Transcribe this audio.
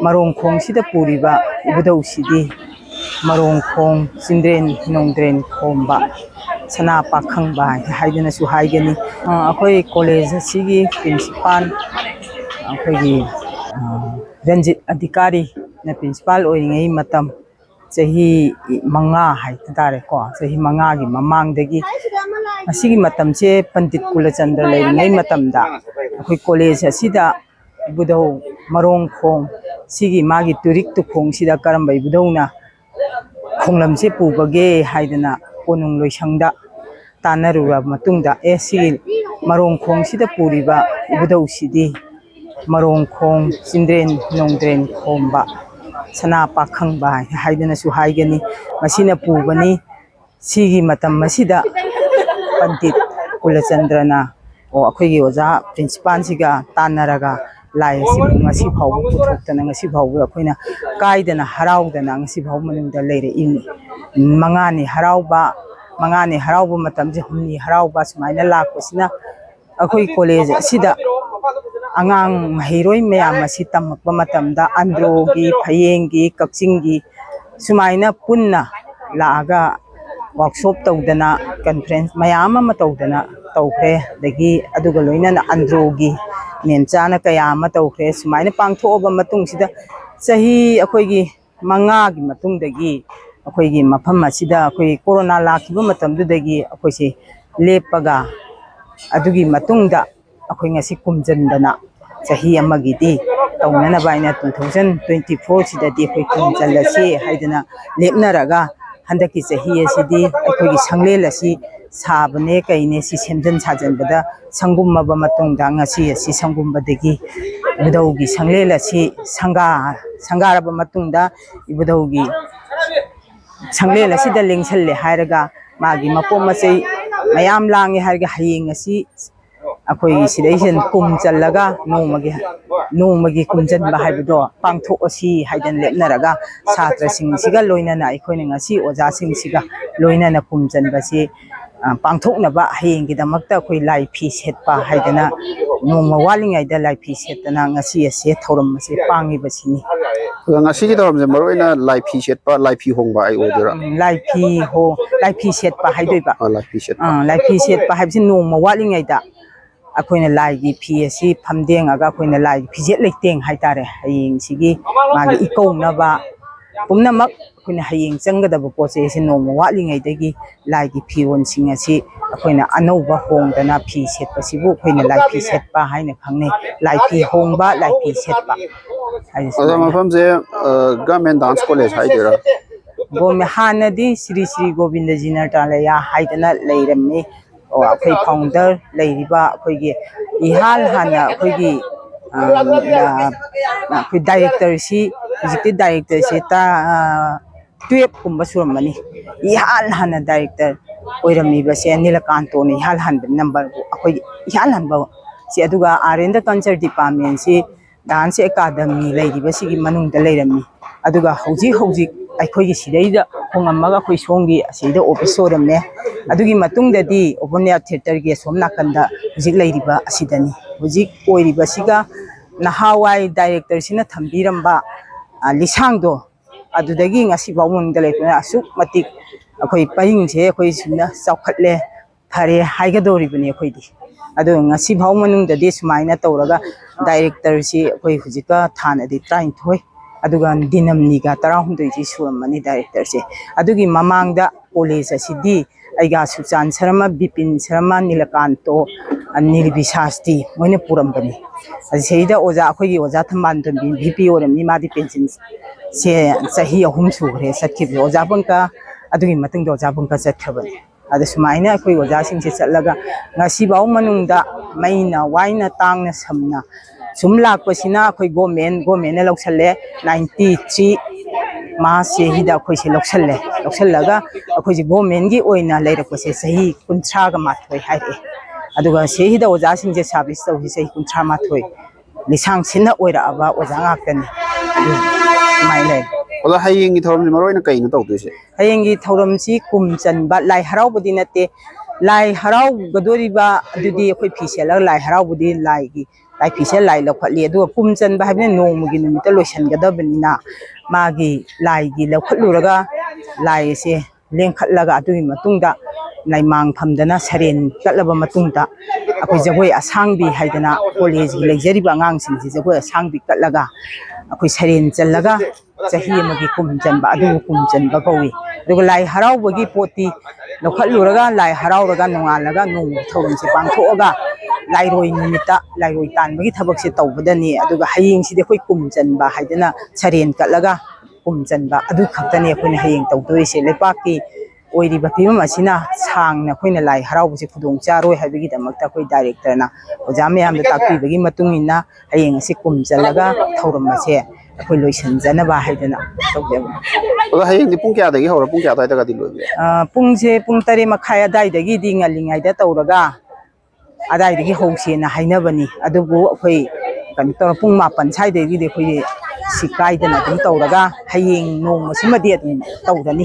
ꯃꯔꯣꯡꯈꯣꯡ ꯁꯤꯗ ꯄꯨꯔꯤꯕ ꯏꯕꯨꯙꯧꯁꯤꯗꯤ ꯃꯔꯣꯡꯈꯣꯡ ꯆꯤꯟꯗ꯭ꯔꯦꯟ ꯅꯣꯡꯗ꯭ꯔꯦꯟ ꯈꯣꯝꯕ ꯁꯅꯥ ꯄꯥꯈꯪꯕ ꯍꯥꯏꯗꯅꯁꯨ ꯍꯥꯏꯒꯅꯤ ꯑꯩꯈꯣꯏ ꯀꯣꯂꯦꯖ ꯑꯁꯤꯒꯤ ꯄ꯭ꯔꯤꯟꯁꯤꯄꯥꯜ ꯑꯩꯈꯣꯏꯒꯤ ꯔꯟꯖꯤꯠ ꯑꯙꯤꯀꯥꯔꯤꯅ ꯄ꯭ꯔꯤꯟꯁꯤꯄꯥꯜ ꯑꯣꯏꯔꯤꯉꯩ ꯃꯇꯝ ꯆꯍꯤ 5 ꯍꯥꯏꯇꯥꯔꯦꯀꯣ ꯆꯍꯤ 5ꯒꯤ ꯃꯃꯥꯡꯗꯒꯤ ꯑꯁꯤꯒꯤ ꯃꯇꯝꯁꯦ ꯄꯟꯗꯤꯠ ꯀꯨꯂꯆꯟꯗ꯭ꯔ ꯂꯩꯔꯤꯉꯩ ꯃꯇꯝꯗ ꯑꯩꯈꯣꯏ ꯀꯣꯂꯦꯖ ꯑꯁꯤꯗ ꯏꯕꯨꯙꯧ ꯃꯔꯣꯡꯈꯣꯡ ꯁꯤꯒꯤ ꯃꯥꯒꯤ ꯇꯨꯔꯤꯛ ꯇꯨꯈꯣꯡꯁꯤꯗ ꯀꯔꯝꯕ ꯏꯕꯨꯙꯧꯅ ꯈꯣꯡꯂꯝꯁꯦ ꯄꯨꯕꯒꯦ ꯍꯥꯏꯗꯅ ꯀꯣꯅꯨꯡ ꯂꯣꯏꯁꯪꯗ ꯇꯥꯟꯅꯔꯨꯔꯕ ꯃꯇꯨꯡꯗ ꯁꯤꯒꯤ ꯃꯔꯣꯡꯈꯣꯡꯁꯤꯗ ꯄꯨꯔꯤꯕ ꯏꯕꯨꯙꯧꯁꯤꯗꯤ ꯃꯔꯣꯡꯈꯣꯡ ꯆꯤꯟꯗ꯭ꯔꯦꯟ ꯅꯣꯡꯗ꯭ꯔꯦꯟ ꯈꯣꯝꯕ ꯁꯅꯥ ꯄꯥꯈꯪꯕ ꯍꯥꯏꯗꯅꯁꯨ ꯍꯥꯏꯒꯅꯤ ꯃꯁꯤꯅ ꯄꯨꯕꯅꯤ ꯁꯤꯒꯤ ꯃꯇꯝ ꯑꯁꯤꯗ ꯄꯟꯗꯤꯠ ꯀꯨꯂꯆꯟꯗ꯭ꯔꯅ ꯑꯩꯈꯣꯏꯒꯤ ꯑꯣꯖꯥ ꯄ꯭ꯔꯤꯟꯁꯤꯄꯥꯜꯁꯤꯒ ꯇꯥꯟꯅꯔꯒ ꯂꯥꯏ ꯑꯁꯤꯕꯨ ꯉꯁꯤ ꯐꯥꯎꯕ ꯄꯨꯊꯣꯛꯇꯅ ꯉꯁꯤ ꯐꯥꯎꯕ ꯑꯩꯈꯣꯏꯅ ꯀꯥꯏꯗꯅ ꯍꯔꯥꯎꯗꯅ ꯉꯁꯤ ꯐꯥꯎꯕ ꯃꯅꯨꯡꯗ ꯂꯩꯔꯛꯏꯅꯤ 5ꯅꯤ ꯍꯔꯥꯎꯕ ꯃꯇꯝꯁꯦ 6ꯅꯤ ꯍꯔꯥꯎꯕ ꯁꯨꯃꯥꯏꯅ ꯂꯥꯛꯄꯁꯤꯅ ꯑꯩꯈꯣꯏ ꯀꯣꯂꯦꯖ ꯑꯁꯤꯗ ꯑꯉꯥꯡ ꯃꯍꯩꯔꯣꯏ ꯃꯌꯥꯝ ꯑꯁꯤ ꯇꯝꯃꯛꯄ ꯃꯇꯝꯗ ꯑꯟꯗ꯭ꯔꯣꯒꯤ ꯐꯌꯦꯡꯒꯤ ꯀꯛꯆꯤꯡꯒꯤ ꯁꯨꯃꯥꯏꯅ ꯄꯨꯟꯅ ꯂꯥꯛꯑꯒ ꯋꯥꯔꯛꯁꯣꯞ ꯇꯧꯗꯅ ꯀꯟꯐꯔꯦꯟꯁ ꯃꯌꯥꯝ ꯑꯃ ꯇꯧꯗꯅ ꯇꯧꯈ꯭ꯔꯦ ꯑꯗꯒꯤ ꯑꯗꯨꯒ ꯂꯣꯏꯅꯅ ꯑꯟꯗ꯭ꯔꯣꯒꯤ ꯃꯦꯟꯆꯥꯅ ꯀꯌꯥ ꯑꯃ ꯇꯧꯈ꯭ꯔꯦ ꯁꯨꯃꯥꯏꯅ ꯄꯥꯡꯊꯣꯛꯑꯕ ꯃꯇꯨꯡꯁꯤꯗ ꯆꯍꯤ ꯑꯩꯈꯣꯏꯒꯤ 5ꯒꯤ ꯃꯇꯨꯡꯗꯒꯤ ꯑꯩꯈꯣꯏꯒꯤ ꯃꯐꯝ ꯑꯁꯤꯗ ꯑꯩꯈꯣꯏ ꯀꯣꯔꯣꯅꯥ ꯂꯥꯛꯈꯤꯕ ꯃꯇꯝꯗꯨꯗꯒꯤ ꯑꯩꯈꯣꯏꯁꯦ ꯂꯦꯞꯄꯒ ꯑꯗꯨꯒꯤ ꯃꯇꯨꯡꯗ ꯑꯩꯈꯣꯏ ꯉꯁꯤ ꯀꯨꯝꯖꯟꯗꯅ ꯆꯍꯤ ꯑꯃꯒꯤꯗꯤ ꯇꯧꯅꯅꯕ ꯑꯩꯅ 2024 ꯁꯤꯗꯗꯤ ꯑꯩꯈꯣꯏ ꯀꯨꯝꯖꯜꯂꯁꯤ ꯍꯥꯏꯗꯅ ꯂꯦꯞꯅꯔꯒ ꯍꯟꯗꯛꯀꯤ ꯆꯍꯤ ꯑꯁꯤꯗꯤ ꯑꯩꯈꯣꯏꯒꯤ ꯁꯪꯂꯦꯟ ꯑꯁꯤ ꯁꯥꯕꯅꯦ ꯀꯩꯅꯦ ꯁꯤ ꯁꯦꯝꯖꯤꯟ ꯁꯥꯖꯤꯟꯕꯗ ꯁꯪꯒꯨꯝꯃꯕ ꯃꯇꯨꯡꯗ ꯉꯁꯤ ꯑꯁꯤ ꯁꯪꯒꯨꯝꯕꯗꯒꯤ ꯏꯕꯨꯙꯧꯒꯤ ꯁꯪꯂꯦꯟ ꯑꯁꯤ ꯁꯪꯒꯥꯔꯕ ꯃꯇꯨꯡꯗ ꯏꯕꯨꯙꯧꯒꯤ ꯁꯪꯂꯦꯟ ꯑꯁꯤꯗ ꯂꯦꯡꯁꯜꯂꯦ ꯍꯥꯏꯔꯒ ꯃꯥꯒꯤ ꯃꯄꯣꯠ ꯃꯆꯩ ꯃꯌꯥꯝ ꯂꯥꯡꯉꯦ ꯍꯥꯏꯔꯒ ꯍꯌꯦꯡ ꯑꯁꯤ ꯑꯩꯈꯣꯏꯒꯤ ꯁꯤꯗꯩꯁꯤꯗ ꯀꯨꯝ ꯆꯜꯂꯒ ꯅꯣꯡꯃꯒꯤ ꯀꯨꯝꯖꯟꯕ ꯍꯥꯏꯕꯗꯣ ꯄꯥꯡꯊꯣꯛꯑꯁꯤ ꯍꯥꯏꯗꯅ ꯂꯦꯞꯅꯔꯒ ꯁꯥꯇ꯭ꯔꯁꯤꯡꯁꯤꯒ ꯂꯣꯏꯅꯅ ꯑꯩꯈꯣꯏꯅ ꯉꯁꯤ ꯑꯣꯖꯥꯁꯤꯡꯁꯤꯒ ꯂꯣꯏꯅꯅ ꯀꯨꯝꯖꯟꯕꯁꯤ ꯄꯥꯡꯊꯣꯛꯅꯕ ꯍꯌꯦꯡꯒꯤꯗꯃꯛꯇ ꯑꯩꯈꯣꯏ ꯂꯥꯏ ꯐꯤ ꯁꯦꯠꯄ ꯍꯥꯏꯗꯅ ꯅꯣꯡꯃ ꯋꯥꯠꯂꯤꯉꯩꯗ ꯂꯥꯏ ꯐꯤ ꯁꯦꯠꯇꯅ ꯉꯁꯤ ꯑꯁꯤ ꯊꯧꯔꯝ ꯑꯁꯤ ꯄꯥꯡꯉꯤꯕꯁꯤꯅꯤ ꯉꯁꯤꯒꯤ ꯊꯧꯔꯝꯁꯦ ꯃꯔꯨꯑꯣꯏꯅ ꯂꯥꯏ ꯐꯤ ꯁꯦꯠꯄ ꯂꯥꯏ ꯐꯤ ꯍꯣꯡꯕ ꯑꯩ ꯑꯣꯏꯗꯣꯏꯔꯥ ꯂꯥꯏ ꯐꯤ ꯁꯦꯠꯄ ꯍꯥꯏꯗꯣꯏꯕ ꯂꯥꯏ ꯐꯤ ꯁꯦꯠꯄ ꯂꯥꯏ ꯐꯤ ꯁꯦꯠꯄ ꯍꯥꯏꯕꯁꯤ ꯅꯣꯡꯃ ꯋꯥꯠꯂꯤꯉꯩꯗ ꯑꯩꯈꯣꯏꯅ ꯂꯥꯏꯒꯤ ꯐꯤ ꯑꯁꯤ ꯐꯝꯗꯦꯡꯉꯒ ꯑꯩꯈꯣꯏꯅ ꯂꯥꯏꯒꯤ ꯐꯤꯖꯦꯠ ꯂꯩꯇꯦꯡ ꯍꯥꯏꯇꯥꯔꯦ ꯍꯌꯦꯡꯁꯤꯒꯤ ꯃꯥꯒꯤ ꯏꯀꯧꯅꯕ ꯄꯨꯝꯅꯃꯛ ꯑꯩꯈꯣꯏꯅ ꯍꯌꯦꯡ ꯆꯪꯒꯗꯕ ꯄꯣꯠ ꯆꯩ ꯑꯁꯤ ꯅꯣꯡꯃ ꯋꯥꯠꯂꯤꯉꯩꯗꯒꯤ ꯂꯥꯏꯒꯤ ꯐꯤꯔꯣꯜꯁꯤꯡ ꯑꯁꯤ ꯑꯩꯈꯣꯏꯅ ꯑꯅꯧꯕ ꯍꯣꯡꯗꯅ ꯐꯤ ꯁꯦꯠꯄꯁꯤꯕꯨ ꯑꯩꯈꯣꯏꯅ ꯂꯥꯏ ꯐꯤ ꯁꯦꯠꯄ ꯍꯥꯏꯅ ꯈꯪꯅꯩ ꯂꯥꯏ ꯐꯤ ꯍꯣꯡꯕ ꯂꯥꯏ ꯐꯤ ꯁꯦꯠꯄ ꯑꯗꯣ ꯃꯐꯝꯁꯦ ꯒꯚꯔꯟꯃꯦꯟꯠ ꯗꯥꯟꯁ ꯀꯣꯂꯦꯖ ꯍꯥꯏꯗꯣꯏꯔꯥ ꯍꯥꯟꯅꯗꯤ ꯁ꯭ꯔꯤ ꯁ꯭ꯔꯤ ꯒꯣꯕꯤꯟꯗꯖꯤ ꯅꯇ꯭ꯔꯥꯂꯌꯥ ꯍꯥꯏꯗꯅ ꯂꯩꯔꯝꯃꯤ ꯑꯩꯈꯣꯏ ꯐꯥꯎꯟꯗꯔ ꯂꯩꯔꯤꯕ ꯑꯩꯈꯣꯏꯒꯤ ꯏꯍꯥꯟ ꯍꯥꯟꯅ ꯑꯩꯈꯣꯏꯒꯤ ꯗꯥꯏꯔꯦꯛꯇꯔꯁꯤ ꯍꯧꯖꯤꯛꯇꯤ ꯗꯥꯏꯔꯦꯛꯇꯔꯁꯤ 12ꯀꯨꯝꯕ ꯁꯨꯔꯝꯃꯅꯤ ꯏꯍꯥꯟ ꯍꯥꯟꯅ ꯗꯥꯏꯔꯦꯛꯇꯔ ꯑꯣꯏꯔꯝꯃꯤꯕꯁꯦ ꯅꯤꯂꯀꯥꯟꯇꯣꯅ ꯏꯍꯥꯟ ꯍꯥꯟꯕ ꯅꯝꯕꯔ ꯑꯩꯈꯣꯏꯒꯤ ꯏꯍꯥꯟ ꯍꯥꯟꯕ ꯁꯤ ꯑꯗꯨꯒ ꯑꯥꯔ.ꯑꯦꯟ.ꯗ ꯀꯜꯆꯔ ꯗꯤꯄꯥꯔꯠꯃꯦꯟꯁꯤ ꯗꯥꯟꯁ ꯑꯦꯀꯥꯗꯃꯤ ꯂꯩꯔꯤꯕꯁꯤꯒꯤ ꯃꯅꯨꯡꯗ ꯂꯩꯔꯝꯃꯤ ꯑꯗꯨꯒ ꯍꯧꯖꯤꯛ ꯑꯩꯈꯣꯏꯒꯤ ꯁꯤꯗꯩꯗ ꯍꯣꯡꯉꯝꯃꯒ ꯑꯩꯈꯣꯏ ꯁꯣꯝꯒꯤ ꯑꯁꯤꯗ ꯑꯣꯐꯤꯁ ꯑꯣꯏꯔꯝꯃꯦ ꯑꯗꯨꯒꯤ ꯃꯇꯨꯡꯗꯗꯤ ꯑꯣꯄꯟ ꯑꯦꯌꯔ ꯊꯤꯌꯦꯇꯔꯒꯤ ꯑꯁꯣꯝ ꯅꯥꯀꯟꯗ ꯍꯧꯖꯤꯛ ꯂꯩꯔꯤꯕ ꯑꯁꯤꯗꯅꯤ ꯍꯧꯖꯤꯛ ꯑꯣꯏꯔꯤꯕꯁꯤꯒ ꯅꯍꯥꯟꯋꯥꯏ ꯗꯥꯏꯔꯦꯛꯇꯔꯁꯤꯅ ꯊꯝꯕꯤꯔꯝꯕ ꯂꯤꯁꯥꯡꯗꯣ ꯑꯗꯨꯗꯒꯤ ꯉꯁꯤ ꯐꯥꯎꯕ ꯃꯅꯨꯡꯗ ꯂꯩꯕꯅ ꯑꯁꯨꯛ ꯃꯇꯤꯛ ꯑꯩꯈꯣꯏ ꯄꯔꯤꯡꯁꯦ ꯑꯩꯈꯣই ꯁꯨꯝꯅ ꯆꯥꯎꯈꯠꯂꯦ ꯐꯔꯦ ꯍꯥꯏꯒꯗꯧꯔꯤꯕꯅꯤ ꯑꯩꯈꯣꯏꯗꯤ ꯑꯗꯨ ꯉꯁꯤ ꯐꯥꯎ ꯃꯅꯨꯡꯗꯗꯤ ꯁꯨꯃꯥꯏꯅ ꯇꯧꯔꯒ ꯗꯥꯏꯔꯦꯛꯇꯔꯁꯤ ꯑꯩꯈꯣꯏ ꯍꯧꯖꯤꯛꯀ ꯊꯥꯅꯗꯤ 19 ꯑꯗꯨꯒ ꯗꯤꯅꯝꯅꯤꯒ 18ꯁꯤ ꯁꯨꯔꯝꯃꯅꯤ ꯗꯥꯏꯔꯦꯛꯇꯔꯁꯦ ꯑꯗꯨꯒꯤ ꯃꯃꯥꯡꯗ ꯀꯣꯂꯦꯖ ꯑꯁꯤꯗꯤ ꯑꯩꯒ ꯁꯨꯆꯥꯟ ꯁꯔꯃ ꯕꯤꯄꯤꯟ ꯁꯔꯃ ꯅꯤꯂꯀꯥꯟꯇꯣ ꯅꯤꯔꯕꯤꯁꯥꯁꯇꯤ ꯃꯣꯏꯅ ꯄꯨꯔꯝꯕꯅꯤ ꯑꯁꯤꯗ ꯑꯣꯖꯥ ꯑꯩꯈꯣꯏꯒꯤ ꯑꯣꯖꯥ ꯊꯝꯕꯥꯟꯇꯣꯟꯕꯤ VP ꯑꯣꯏꯔꯝꯃꯤ ꯃꯥꯗꯤ ꯄꯦꯟꯁꯤꯟ ꯁꯦ ꯆꯍꯤ 3 ꯁꯨꯈ꯭ꯔꯦ ꯆꯠꯈꯤꯕꯁꯦ ꯑꯣꯖꯥ ꯕꯪꯀ ꯑꯗꯨꯒꯤ ꯃꯇꯨꯡꯗ ꯑꯣꯖꯥ ꯕꯪꯀ ꯆꯠꯈ꯭ꯔꯕꯅꯤ ꯑꯗ ꯁꯨꯃꯥꯏꯅ ꯑꯩꯈꯣꯏ ꯑꯣꯖꯥꯁꯤꯡꯁꯦ ꯆꯠꯂꯒ ꯉꯁꯤꯐꯥꯎ ꯃꯅꯨꯡꯗ ꯃꯩꯅ ꯋꯥꯏꯅ ꯇꯥꯡꯅ ꯁꯝꯅ ꯁꯨꯝ ꯂꯥꯛꯄꯁꯤꯅ ꯑꯩꯈꯣꯏ ꯒꯣꯔꯃꯦꯟꯅ ꯂꯧꯁꯜꯂꯦ 93 ꯃꯥꯁꯁꯤꯗ ꯑꯩꯈꯣꯏꯁꯦ ꯂꯧꯁꯜꯂꯒ ꯑꯩꯈꯣꯏꯁꯦ ꯒꯣꯔꯃꯦꯟꯒꯤ ꯑꯣꯏꯅ ꯂꯩꯔꯛꯄꯁꯦ ꯆꯍꯤ 31 ꯍꯥꯏꯔꯛꯑꯦ ꯑꯗꯨꯒ ꯁꯤꯗ ꯑꯣꯖꯥꯁꯤꯡꯁꯦ ꯁꯥꯔꯚꯤꯁ ꯇꯧꯔꯤ ꯆꯍꯤ 31 ꯂꯤꯁꯥꯡ ꯁꯤꯟꯅ ꯑꯣꯏꯔꯛꯑꯕ ꯑꯣꯖꯥ ꯉꯥꯛꯇꯅꯤ ꯁꯨꯃꯥꯏꯅ ꯂꯩ ꯑꯗꯣ ꯍꯌꯦꯡꯒꯤ ꯊꯧꯔꯝꯁꯦ ꯃꯔꯨꯑꯣꯏꯅ ꯀꯩꯅꯣ ꯇꯧꯗꯣꯏꯁꯦ ꯍꯌꯦꯡꯒꯤ ꯊꯧꯔꯝꯁꯤ ꯀꯨꯝ ꯆꯟꯕ ꯂꯥꯏ ꯍꯔꯥꯎꯕꯗꯤ ꯅꯠꯇꯦ ꯂꯥꯏ ꯍꯔꯥꯎꯒꯗꯣꯔꯤꯕ ꯑꯗꯨꯗꯤ ꯑꯩꯈꯣꯏ ꯐꯤ ꯁꯦꯠꯂꯒ ꯂꯥꯏ ꯍꯔꯥꯎꯕꯗꯤ ꯂꯥꯏ ꯐꯤꯁꯦ ꯂꯥꯏ ꯂꯧꯈꯠꯂꯤ ꯑꯗꯨꯒ ꯀꯨꯝ ꯆꯟꯕ ꯍꯥꯏꯕꯅ ꯅꯣꯡꯃꯒꯤ ꯅꯨꯃꯤꯠꯇ ꯂꯣꯏꯁꯤꯟꯒꯗꯕꯅꯤꯅ ꯃꯥꯒꯤ ꯂꯥꯏꯒꯤ ꯂꯧꯈꯠꯂꯨꯔꯒ ꯂꯥꯏ ꯑꯁꯦ ꯂꯦꯡꯈꯠꯂꯒ ꯑꯗꯨꯒꯤ ꯃꯇꯨꯡꯗ ꯂꯥꯏꯃꯥꯡ ꯐꯝꯗꯅ ꯁꯔꯦꯟ ꯀꯠꯂꯕ ꯃꯇꯨꯡꯗ ꯑꯩꯈꯣꯏ ꯖꯒꯣꯏ ꯑꯁꯥꯡꯕꯤ ꯍꯥꯏꯗꯅ ꯀꯣꯂꯦꯖꯀꯤ ꯂꯩꯖꯔꯤꯕ ꯑꯉꯥꯡꯁꯤꯡꯁꯤ ꯖꯒꯣꯏ ꯑꯁꯥꯡꯕꯤ ꯀꯠꯂꯒ ꯑꯩꯈꯣꯏ ꯁꯔꯦꯟ ꯆꯜꯂꯒ ꯆꯍꯤ ꯑꯃꯒꯤ ꯀꯨꯝ ꯆꯟꯕ ꯑꯗꯨꯕꯨ ꯀꯨꯝ ꯆꯟꯕ ꯀꯧꯏ ꯑꯗꯨꯒ ꯂꯥꯏ ꯍꯔꯥꯎꯕꯒꯤ ꯄꯣꯠꯇꯤ ꯂꯧꯈꯠꯂꯨꯔꯒ ꯂꯥꯏ ꯍꯔꯥꯎꯔꯒ ꯅꯣꯡꯉꯥꯜꯂꯒ ꯅꯣꯡꯃꯒꯤ ꯊꯧꯔꯝꯁꯦ ꯄꯥꯡꯊꯣꯛꯑꯒ ꯂꯥꯏꯔꯣꯏ ꯅꯨꯃꯤꯠꯇ ꯂꯥꯏꯔꯣꯏ ꯇꯥꯟꯕꯒꯤ ꯊꯕꯛꯁꯦ ꯇꯧꯕꯗꯅꯤ ꯑꯗꯨꯒ ꯍꯌꯦꯡꯁꯤꯗꯤ ꯑꯩꯈꯣꯏ ꯀꯨꯝ ꯆꯟꯕ ꯍꯥꯏꯗꯅ ꯁꯔꯦꯟ ꯀꯠꯂꯒ ꯀꯨꯝ ꯆꯟꯕ ꯑꯗꯨ ꯈꯛꯇꯅꯤ ꯑꯩꯈꯣꯏꯅ ꯍꯌꯦꯡ ꯇꯧꯗꯣꯏꯁꯦ ꯂꯩꯄꯥꯛꯀꯤ ꯑꯣꯏꯔꯤꯕ ꯐꯤꯕꯝ ꯑꯁꯤꯅ ꯁꯥꯡꯅ ꯑꯩꯈꯣꯏꯅ ꯂꯥꯏ ꯍꯔꯥꯎꯕꯁꯦ ꯈꯨꯗꯣꯡ ꯆꯥꯔꯣꯏ ꯍꯥꯏꯕꯒꯤꯗꯃꯛꯇ ꯑꯩꯈꯣꯏ ꯗꯥꯏꯔꯦꯛꯇꯔꯅ ꯑꯣꯖꯥ ꯃꯌꯥꯝꯗ ꯇꯥꯛꯄꯤꯕꯒꯤ ꯃꯇꯨꯡ ꯏꯟꯅ ꯍꯌꯦꯡ ꯑꯁꯤ ꯀꯨꯝ ꯆꯜꯂꯒ ꯊꯧꯔꯝ ꯑꯁꯦ ꯑꯩꯈꯣꯏ ꯂꯣꯏꯁꯤꯟꯖꯅꯕ ꯍꯥꯏꯗꯅ ꯇꯧꯖꯕꯅꯤ ꯑꯗꯣ ꯍꯌꯦꯡꯗꯤ ꯄꯨꯡ ꯀꯌꯥꯗꯒꯤ ꯍꯧꯔ ꯄꯨꯡ ꯀꯌꯥ ꯑꯗꯨꯋꯥꯏꯗꯒꯗꯤ ꯂꯣꯏꯕ ꯌꯥꯏ? ꯄꯨꯡꯁꯦ ꯄꯨꯡ 8:30 ꯑꯗꯥꯏꯗꯒꯤꯗꯤ ꯉꯜꯂꯤꯉꯩꯗ ꯇꯧꯔꯒ ꯑꯗꯥꯏꯗꯒꯤ ꯍꯧꯁꯦꯅ ꯍꯥꯏꯅꯕꯅꯤ ꯑꯗꯨꯕꯨ ꯑꯩꯈꯣꯏ ꯀꯩꯅꯣ ꯇꯧꯔ ꯄꯨꯡ 9 ꯁ꯭ꯋꯥꯏꯗꯒꯤꯗꯤ ꯑꯩꯈꯣꯏ ꯁꯤ ꯀꯥꯏꯗꯅ ꯑꯗꯨꯝ ꯇꯧꯔꯒ ꯍꯌꯦꯡ ꯅꯣꯡꯃꯁꯤꯃꯗꯤ ꯑꯗꯨꯝ ꯇꯧꯔꯅꯤ